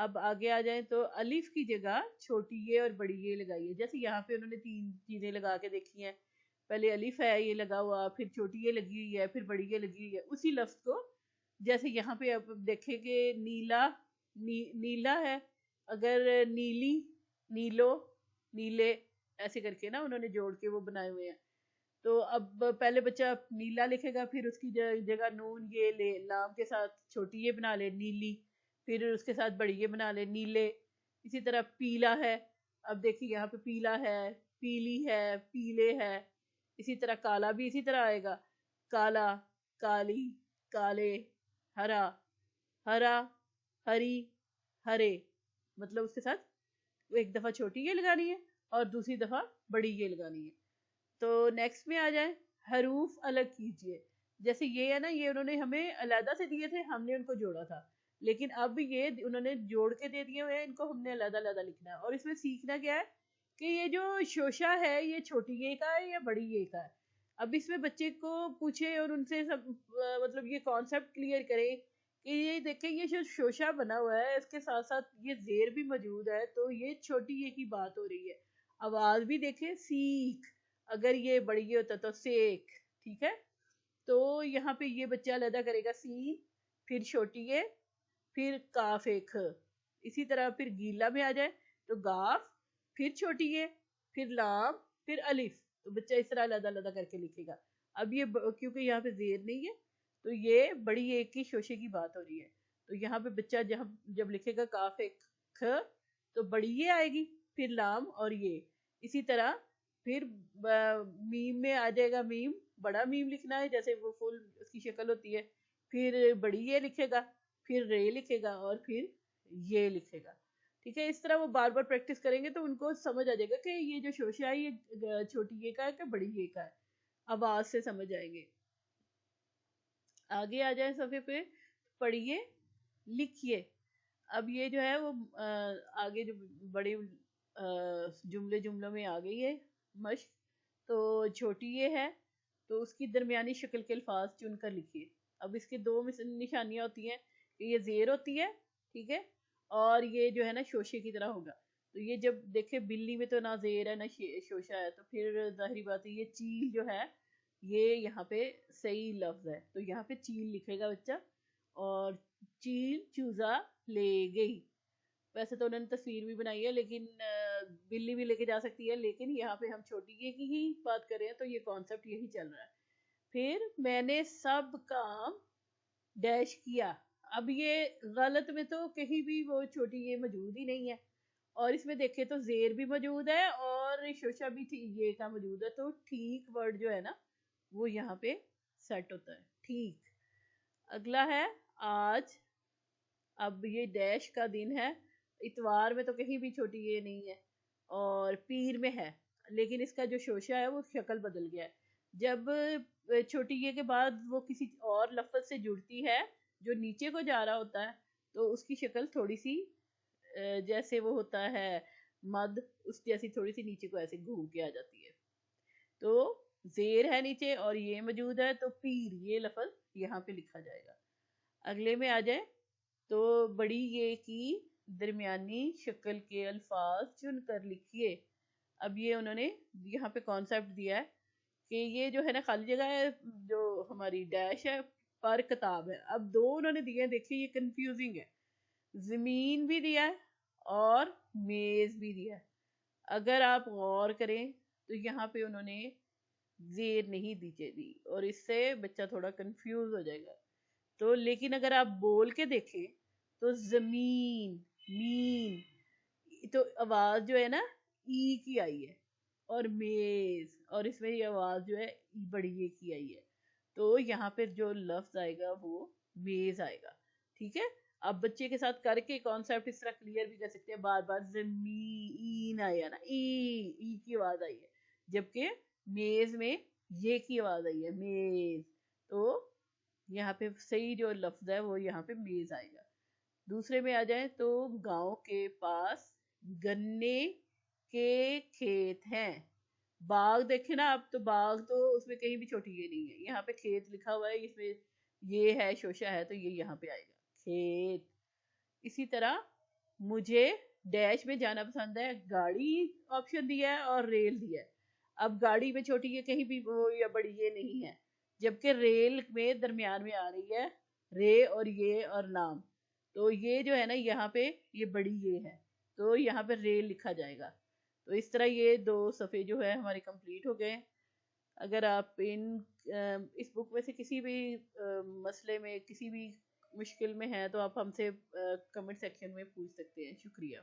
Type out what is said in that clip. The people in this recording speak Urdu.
اب آگے آ جائیں تو الف کی جگہ چھوٹی یہ اور بڑی یہ لگائیے. جیسے یہاں پہ انہوں نے 3 چیزیں لگا کے دیکھی ہیں. پہلے الف ہے یہ لگا ہوا, پھر چھوٹی یہ لگی ہوئی ہے, پھر بڑی یہ لگی ہوئی ہے. اسی لفظ کو جیسے یہاں پہ آپ دیکھیں کہ نیلا, نیلا ہے, اگر نیلی, نیلو, نیلے, ایسے کر کے نا انہوں نے جوڑ کے وہ بنائے ہوئے ہیں. تو اب پہلے بچہ نیلا لکھے گا, پھر اس کی جگہ نون یہ لے, لام کے ساتھ چھوٹی یہ بنا لے نیلی, پھر اس کے ساتھ بڑی یہ بنا لے نیلے. اسی طرح پیلا ہے, اب دیکھیے یہاں پہ پیلا ہے, پیلی ہے, پیلے ہے. اسی طرح کالا بھی اسی طرح آئے گا, کالا, کالی, کالے, ہرا, ہرا, ہری, ہرے. مطلب اس کے ساتھ ایک دفعہ چھوٹی یہ لگانی ہے اور دوسری دفعہ بڑی یہ لگانی ہے. تو نیکسٹ میں آ جائیں, حروف الگ کیجئے. جیسے یہ ہے نا, یہ انہوں نے ہمیں علیحدہ سے دیے تھے, ہم نے ان کو جوڑا تھا. لیکن اب یہ انہوں نے جوڑ کے دے دیے ہوئے ہیں, ان کو ہم نے علیحدہ علیحدہ لکھنا ہے. اور اس میں سیکھنا کیا ہے کہ یہ جو شوشہ ہے یہ چھوٹی یہ کا ہے یا بڑی یہ کا ہے. اب اس میں بچے کو پوچھے اور ان سے سب مطلب یہ کانسیپٹ کلیئر کرے کہ یہ دیکھیں یہ جو شوشہ بنا ہوا ہے اس کے ساتھ ساتھ یہ زیر بھی موجود ہے, تو یہ چھوٹی یہ کی بات ہو رہی ہے. آواز بھی دیکھیں, سیکھ, اگر یہ بڑی یہ ہوتا تو سیک. ٹھیک ہے, تو یہاں پہ یہ بچہ علیحدہ کرے گا سین, پھر چھوٹی یہ, پھر کاف ایک. اسی طرح پھر گیلا میں آ جائے تو گاف, پھر چھوٹی یہ, پھر لام, پھر الف. تو بچہ اس طرح علیحدہ علیحدہ کر کے لکھے گا. اب یہ کیونکہ یہاں پہ زیر نہیں ہے تو یہ بڑی ایک کی شوشے کی بات ہو رہی ہے. تو یہاں پہ بچہ جب لکھے گا کاف ایک کھ تو بڑی یہ آئے گی, پھر لام اور یہ. اسی طرح پھر میم میں آ جائے گا میم, بڑا میم لکھنا ہے جیسے وہ فل اس کی شکل ہوتی ہے, پھر بڑی یہ لکھے گا, پھر رے لکھے گا اور پھر یہ لکھے گا. ٹھیک ہے, اس طرح وہ بار بار پریکٹس کریں گے تو ان کو سمجھ آ جائے گا کہ یہ جو شوشہ ہے یہ چھوٹی یہ کا ہے کہ بڑی یہ کا ہے. آواز سے سمجھ آئیں گے. آگے آ جائیں صفحے پہ, پڑھیے لکھیے. اب یہ جو ہے وہ آگے جو بڑے جملوں میں آ گئی ہے مشق. تو چھوٹی یہ ہے تو اس کی درمیانی شکل کے الفاظ چن کر لکھیے. اب اس کے 2 نشانیاں ہوتی ہیں کہ یہ زیر ہوتی ہے, ٹھیک ہے, اور یہ جو ہے نا شوشے کی طرح ہوگا. تو یہ جب دیکھے بلی میں تو نہ زیر ہے نہ شوشہ ہے, تو پھر ظاہری بات ہے یہ چیل جو ہے یہ یہاں پہ صحیح لفظ ہے. تو یہاں پہ چیل لکھے گا بچہ, اور چیل چوزا لے گئی. ویسے تو انہوں نے تصویر بھی بنائی ہے لیکن بلی بھی لے کے جا سکتی ہے, لیکن یہاں پہ ہم چھوٹی یہ کی ہی بات کر رہے ہیں تو یہ کانسیپٹ یہی چل رہا ہے. پھر میں نے سب کام ڈیش کیا. اب یہ غلط میں تو کہیں بھی وہ چھوٹی یہ موجود ہی نہیں ہے, اور اس میں دیکھیں تو زیر بھی موجود ہے اور شوشہ بھی یہ کا موجود ہے. تو ٹھیک ورڈ جو ہے نا وہ یہاں پہ سیٹ ہوتا ہے, ٹھیک. اگلا ہے آج. اب یہ ڈیش کا دن ہے, اتوار میں تو کہیں بھی چھوٹی یہ نہیں ہے, اور پیر میں ہے, لیکن اس کا جو شوشہ ہے وہ شکل بدل گیا ہے. جب چھوٹی یہ کے بعد وہ کسی اور لفظ سے جڑتی ہے جو نیچے کو جا رہا ہوتا ہے تو اس کی شکل تھوڑی سی جیسے وہ ہوتا ہے مد, اس جیسی تھوڑی سی نیچے کو ایسے گھوم کے آ جاتی ہے. تو زیر ہے نیچے اور یہ موجود ہے تو پیر یہ لفظ یہاں پہ لکھا جائے گا. اگلے میں آ جائے تو بڑی یہ کی درمیانی شکل کے الفاظ چن کر لکھیے. اب یہ انہوں نے یہاں پہ کانسیپٹ دیا ہے کہ یہ جو ہے نا خالی جگہ ہے جو ہماری ڈیش ہے پر کتاب ہے. اب 2 انہوں نے دیے ہیں, دیکھیے یہ کنفیوزنگ ہے. زمین بھی دیا ہے اور میز بھی دیا ہے. اگر آپ غور کریں تو یہاں پہ انہوں نے زیر نہیں دی اور اس سے بچہ تھوڑا کنفیوز ہو جائے گا. تو لیکن اگر آپ بول کے دیکھیں تو زمین, مین, تو آواز جو ہے نا ای کی آئی ہے, اور میز, اور اس میں یہ آواز جو ہے بڑی یہ کی آئی ہے. تو یہاں پہ جو لفظ آئے گا وہ میز آئے گا. ٹھیک ہے, اب بچے کے ساتھ کر کے کانسیپٹ اس طرح کلیئر بھی کر سکتے ہیں. بار بار زمین آیا نا, ای کی آواز آئی ہے, جبکہ میز میں یہ کی آواز آئی ہے میز. تو یہاں پہ صحیح جو لفظ ہے وہ یہاں پہ میز آئے گا. دوسرے میں آ جائیں تو گاؤں کے پاس گنے کے کھیت ہیں. باغ دیکھیں نا, اب تو باغ تو اس میں کہیں بھی چھوٹی یہ نہیں ہے, یہاں پہ کھیت لکھا ہوا ہے, اس میں یہ ہے شوشہ ہے تو یہ یہاں پہ آئے گا کھیت. اسی طرح مجھے ڈیش میں جانا پسند ہے، گاڑی آپشن دیا ہے اور ریل دیا ہے. اب گاڑی میں چھوٹی یہ کہیں بھی وہ یا بڑی یہ نہیں ہے، جبکہ ریل میں درمیان میں آ رہی ہے رے اور یہ اور نام. تو یہ جو ہے نا یہاں پہ یہ بڑی یہ ہے، تو یہاں پہ ریل لکھا جائے گا. تو اس طرح یہ 2 صفحے جو ہے ہمارے کمپلیٹ ہو گئے. اگر آپ اس بک میں سے کسی بھی مسئلے میں کسی بھی مشکل میں ہیں تو آپ ہم سے کمنٹ سیکشن میں پوچھ سکتے ہیں. شکریہ.